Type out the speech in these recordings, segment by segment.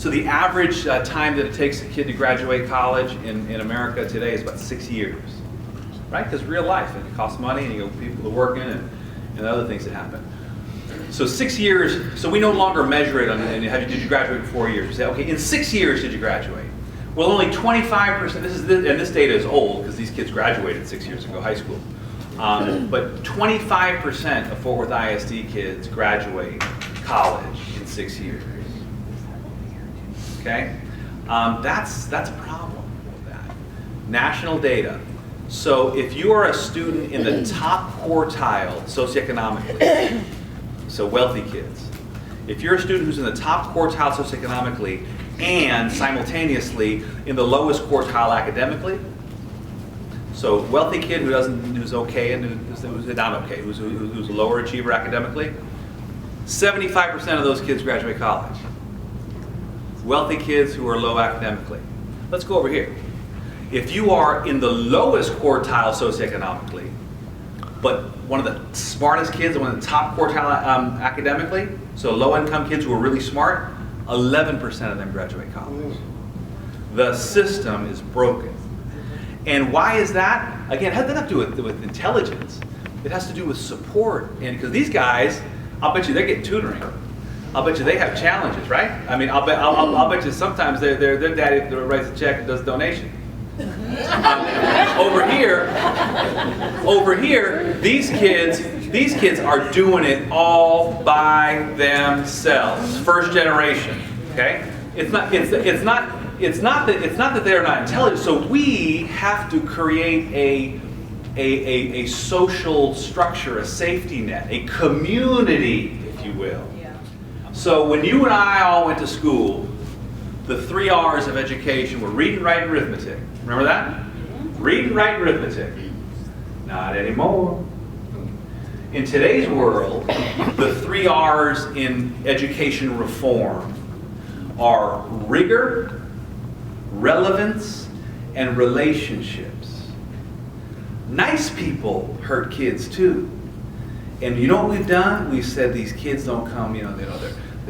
So the average time that it takes a kid to graduate college in America today is about 6 years, right? Because real life, and it costs money, and you got people to work in, and other things that happen. So 6 years, so we no longer measure it on, did you graduate in 4 years? You say, okay, in 6 years did you graduate? Well, only 25%, and this data is old because these kids graduated 6 years ago, high school. But 25% of Fort Worth ISD kids graduate college in 6 years. Okay? That's a problem with that. National data. So if you are a student in the top quartile socioeconomically, so wealthy kids, if you're a student who's in the top quartile socioeconomically and simultaneously in the lowest quartile academically, so wealthy kid who's okay and who's not okay, who's a lower achiever academically, 75% of those kids graduate college. Wealthy kids who are low academically. Let's go over here. If you are in the lowest quartile socioeconomically, but one of the smartest kids, one of the top quartile academically, so low-income kids who are really smart, 11% of them graduate college. The system is broken. And why is that? Again, it has nothing to do with intelligence. It has to do with support. And because these guys, I'll bet you they're getting tutoring. I'll bet you they have challenges, right? I mean, I'll bet you sometimes their daddy writes a check and does a donation. Over here, these kids are doing it all by themselves. First generation, okay? It's not that they're not intelligent. So we have to create a social structure, a safety net, a community, if you will. Yeah. So when you and I all went to school, the 3 R's of education were reading, writing, arithmetic. Remember that? Reading, writing, arithmetic. Not anymore. In today's world, the 3 R's in education reform are rigor, relevance, and relationships. Nice people hurt kids too. And you know what we've done? We've said these kids don't come, they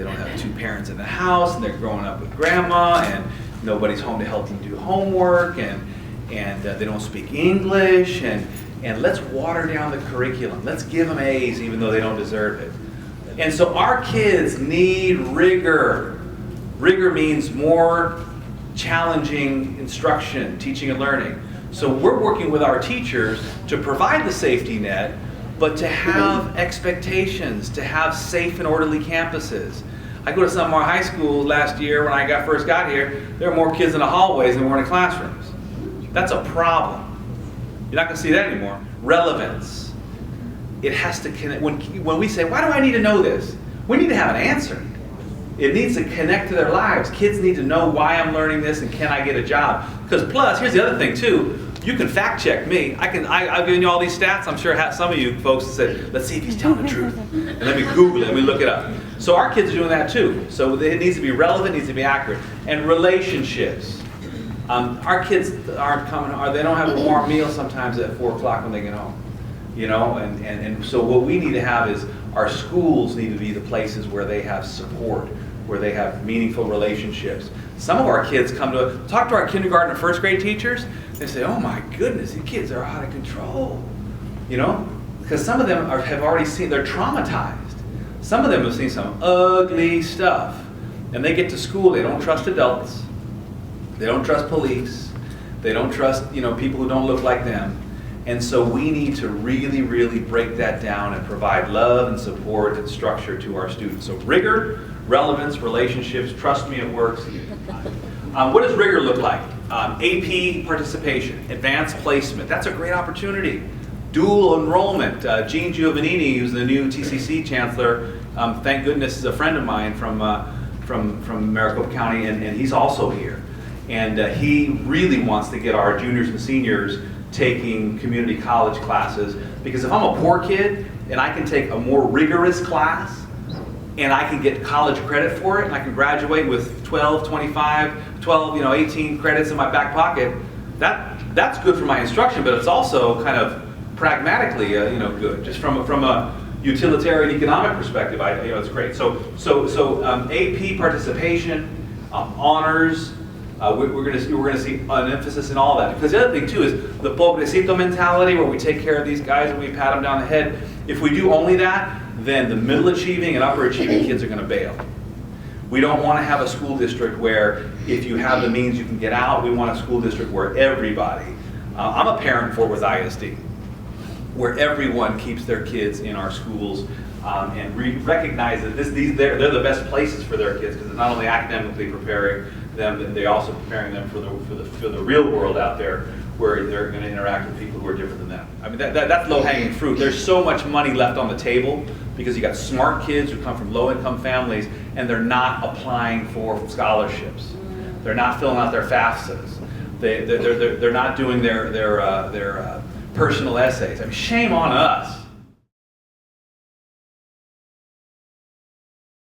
don't have 2 parents in the house, and they're growing up with grandma, and nobody's home to help them do homework, and they don't speak English, and let's water down the curriculum. Let's give them A's even though they don't deserve it. And so our kids need rigor. Rigor means more challenging instruction, teaching and learning. So we're working with our teachers to provide the safety net, but to have expectations, to have safe and orderly campuses. I go to some of our high schools last year when I first got here, there were more kids in the hallways than were in the classrooms. That's a problem. You're not going to see that anymore. Relevance. It has to connect. When we say, why do I need to know this? We need to have an answer. It needs to connect to their lives. Kids need to know why I'm learning this and can I get a job? Because plus, here's the other thing too, you can fact check me. I've given you all these stats. I'm sure some of you folks said, let's see if he's telling the truth. And let me Google it, let me look it up. So our kids are doing that too. So it needs to be relevant, it needs to be accurate. And relationships. Our kids aren't coming, they don't have a warm meal sometimes at 4 o'clock when they get home. And so what we need to have is our schools need to be the places where they have support, where they have meaningful relationships. Some of our kids talk to our kindergarten and first grade teachers, they say, oh my goodness, these kids are out of control. Because some of them have already seen, they're traumatized. Some of them have seen some ugly stuff. And they get to school, they don't trust adults. They don't trust police. They don't trust, people who don't look like them. And so we need to really, really break that down and provide love and support and structure to our students. So rigor, relevance, relationships, trust me, it works. What does rigor look like? AP participation, advanced placement. That's a great opportunity. Dual enrollment. Gene Giovannini, who's the new TCC chancellor, thank goodness is a friend of mine from Maricopa County, and he's also here. And he really wants to get our juniors and seniors taking community college classes, because if I'm a poor kid and I can take a more rigorous class and I can get college credit for it and I can graduate with 12, 25, 12, 18 credits in my back pocket, that's good for my instruction, but it's also kind of pragmatically good, just from a utilitarian economic perspective. It's great. So AP participation, honors. We're going to see an emphasis in all that. Because the other thing too is the pobrecito mentality, where we take care of these guys and we pat them down the head. If we do only that, then the middle achieving and upper achieving kids are going to bail. We don't want to have a school district where if you have the means you can get out. We want a school district where everybody, I'm a parent for with ISD, where everyone keeps their kids in our schools and recognize that they're the best places for their kids, because it's not only academically preparing them, but they're also preparing them for the real world out there, where they're going to interact with people who are different than them. I mean, that's low-hanging fruit. There's so much money left on the table because you got smart kids who come from low-income families, and they're not applying for scholarships. They're not filling out their FAFSAs. They're not doing their personal essays. I mean, shame on us